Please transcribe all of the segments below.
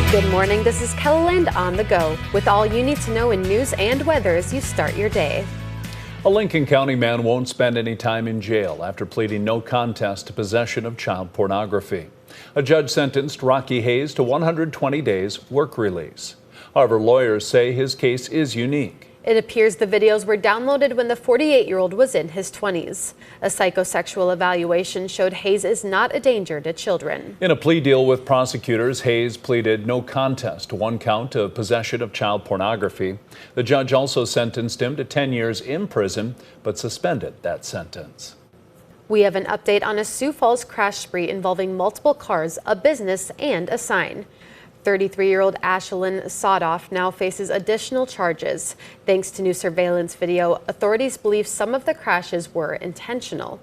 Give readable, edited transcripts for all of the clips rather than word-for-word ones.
Good morning, this is Kellyland on the go with all you need to know in news and weather as you start your day. A Lincoln County man won't spend any time in jail after pleading no contest to possession of child pornography. A judge sentenced Rocky Hayes to 120 days work release. However, lawyers say his case is unique. It appears the videos were downloaded when the 48-year-old was in his 20s. A psychosexual evaluation showed Hayes is not a danger to children. In a plea deal with prosecutors, Hayes pleaded no contest to one count of possession of child pornography. The judge also sentenced him to 10 years in prison, but suspended that sentence. We have an update on a Sioux Falls crash spree involving multiple cars, a business, and a sign. 33-year-old Ashlyn Sodoff now faces additional charges. Thanks to new surveillance video, authorities believe some of the crashes were intentional.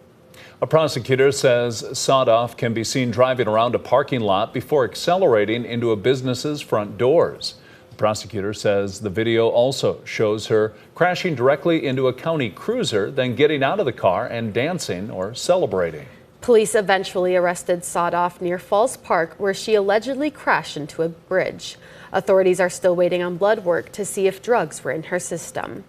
A prosecutor says Sodoff can be seen driving around a parking lot before accelerating into a business's front doors. The prosecutor says the video also shows her crashing directly into a county cruiser, then getting out of the car and dancing or celebrating. Police eventually arrested Sodoff near Falls Park, where she allegedly crashed into a bridge. Authorities are still waiting on blood work to see if drugs were in her system.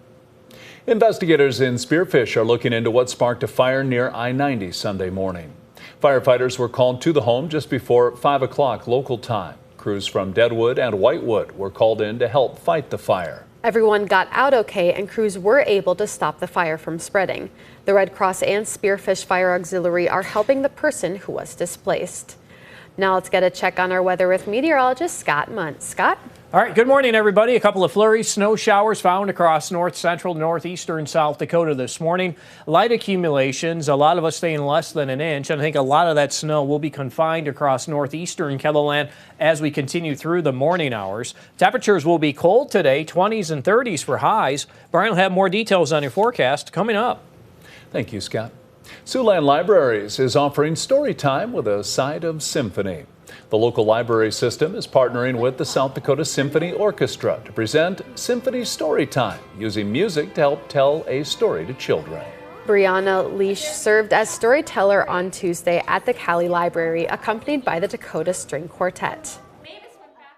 Investigators in Spearfish are looking into what sparked a fire near I-90 Sunday morning. Firefighters were called to the home just before 5 o'clock local time. Crews from Deadwood and Whitewood were called in to help fight the fire. Everyone got out okay, and crews were able to stop the fire from spreading. The Red Cross and Spearfish Fire Auxiliary are helping the person who was displaced. Now let's get a check on our weather with meteorologist Scott Munt. Scott? All right, good morning, everybody. A couple of flurries, snow showers found across north central, northeastern South Dakota this morning. Light accumulations, a lot of us staying less than an inch, and I think a lot of that snow will be confined across northeastern Kellyland as we continue through the morning hours. Temperatures will be cold today, 20s and 30s for highs. Brian will have more details on your forecast coming up. Thank you, Scott. Siouxland Libraries is offering story time with a side of symphony. The local library system is partnering with the South Dakota Symphony Orchestra to present Symphony Storytime, using music to help tell a story to children. Brianna Leash served as storyteller on Tuesday at the Cali Library, accompanied by the Dakota String Quartet.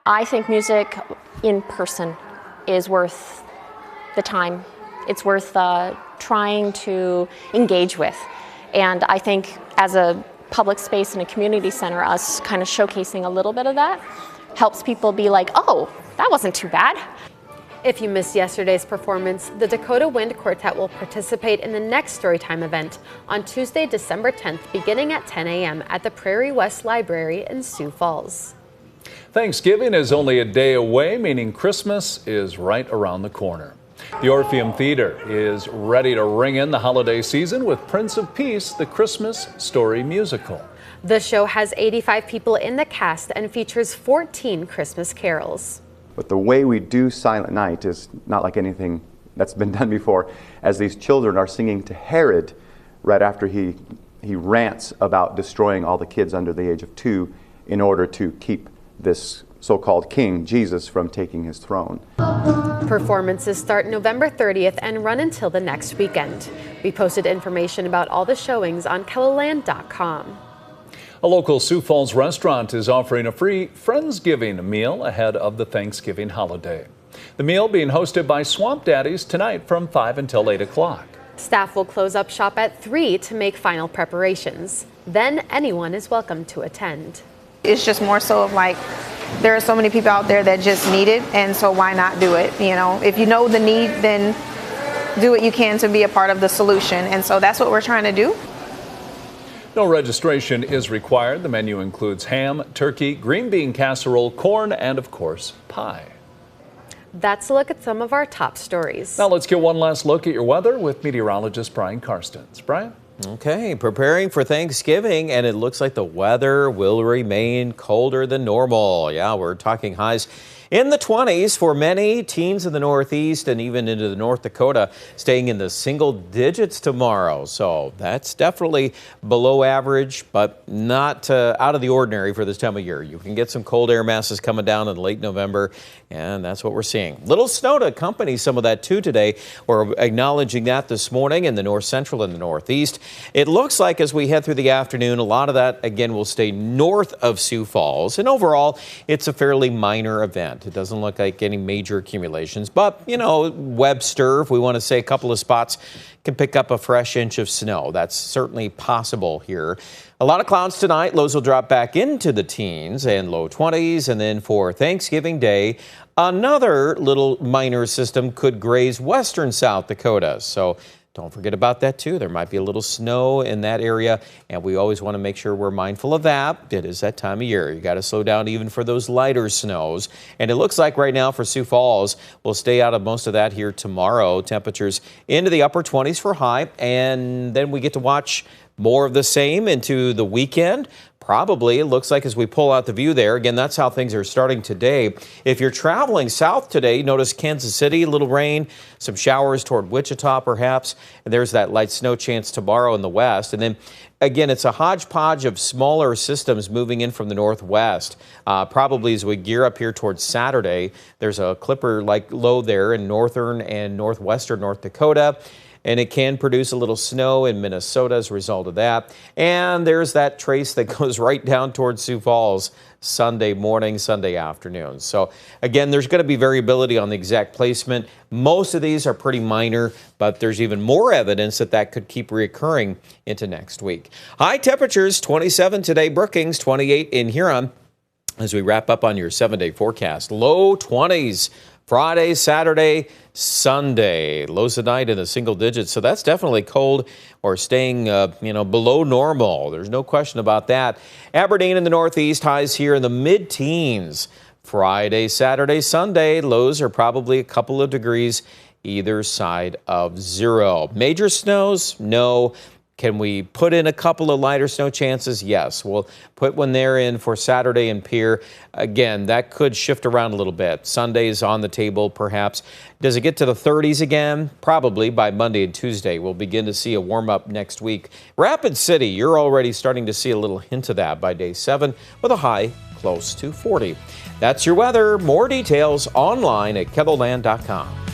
I think music in person is worth the time. It's worth trying to engage with. And I think as a public space and a community center, us kind of showcasing a little bit of that helps people be like, oh, that wasn't too bad. If you missed yesterday's performance, the Dakota Wind Quartet will participate in the next Storytime event on Tuesday, December 10th, beginning at 10 a.m. at the Prairie West Library in Sioux Falls. Thanksgiving is only a day away, meaning Christmas is right around the corner. The Orpheum Theater is ready to ring in the holiday season with Prince of Peace, the Christmas story musical. The show has 85 people in the cast and features 14 Christmas carols. But the way we do Silent Night is not like anything that's been done before, as these children are singing to Herod right after he rants about destroying all the kids under the age of 2 in order to keep this so-called king, Jesus, from taking his throne. Performances start November 30th and run until the next weekend. We posted information about all the showings on Kellyland.com. A local Sioux Falls restaurant is offering a free Friendsgiving meal ahead of the Thanksgiving holiday. The meal being hosted by Swamp Daddies tonight from 5 until 8 o'clock. Staff will close up shop at 3 to make final preparations. Then anyone is welcome to attend. It's just more so of like, there are so many people out there that just need it, and so why not do it? You know, if you know the need, then do what you can to be a part of the solution, and so that's what we're trying to do. No registration is required. The menu includes ham, turkey, green bean casserole, corn, and of course, pie. That's a look at some of our top stories. Now let's get one last look at your weather with meteorologist Brian Karstens. Brian? Okay, preparing for Thanksgiving, and it looks like the weather will remain colder than normal. Yeah, we're talking highs in the 20s for many. Teens in the Northeast and even into the North Dakota staying in the single digits tomorrow. So that's definitely below average, but not out of the ordinary for this time of year. You can get some cold air masses coming down in late November, and that's what we're seeing. Little snow to accompany some of that too today. We're acknowledging that this morning in the north central and the northeast. It looks like as we head through the afternoon, a lot of that, again, will stay north of Sioux Falls. And overall, it's a fairly minor event. It doesn't look like any major accumulations. But, you know, Webster, if we want to say a couple of spots, can pick up a fresh inch of snow. That's certainly possible here. A lot of clouds tonight. Lows will drop back into the teens and low 20s. And then for Thanksgiving Day, another little minor system could graze western South Dakota. So don't forget about that, too. There might be a little snow in that area, and we always want to make sure we're mindful of that. It is that time of year. You got to slow down even for those lighter snows. And it looks like right now for Sioux Falls, we'll stay out of most of that here tomorrow. Temperatures into the upper 20s for high, and then we get to watch more of the same into the weekend. Probably, it looks like as we pull out the view there, again, that's how things are starting today. If you're traveling south today, notice Kansas City, a little rain, some showers toward Wichita perhaps, and there's that light snow chance tomorrow in the west. And then again, it's a hodgepodge of smaller systems moving in from the northwest. Probably as we gear up here towards Saturday, there's a clipper-like low there in northern and northwestern North Dakota. And it can produce a little snow in Minnesota as a result of that. And there's that trace that goes right down towards Sioux Falls Sunday morning, Sunday afternoon. So again, there's going to be variability on the exact placement. Most of these are pretty minor, but there's even more evidence that that could keep reoccurring into next week. High temperatures, 27 today, Brookings, 28 in Huron. As we wrap up on your 7-day forecast, low 20s. Friday, Saturday, Sunday, lows tonight in the single digits. So that's definitely cold or staying, below normal. There's no question about that. Aberdeen in the northeast, highs here in the mid-teens. Friday, Saturday, Sunday, lows are probably a couple of degrees either side of zero. Major snows? No. Can we put in a couple of lighter snow chances? Yes. We'll put one there in for Saturday in Pierre. Again, that could shift around a little bit. Sunday's on the table, perhaps. Does it get to the 30s again? Probably by Monday and Tuesday. We'll begin to see a warm-up next week. Rapid City, you're already starting to see a little hint of that by day 7 with a high close to 40. That's your weather. More details online at KELOLAND.com.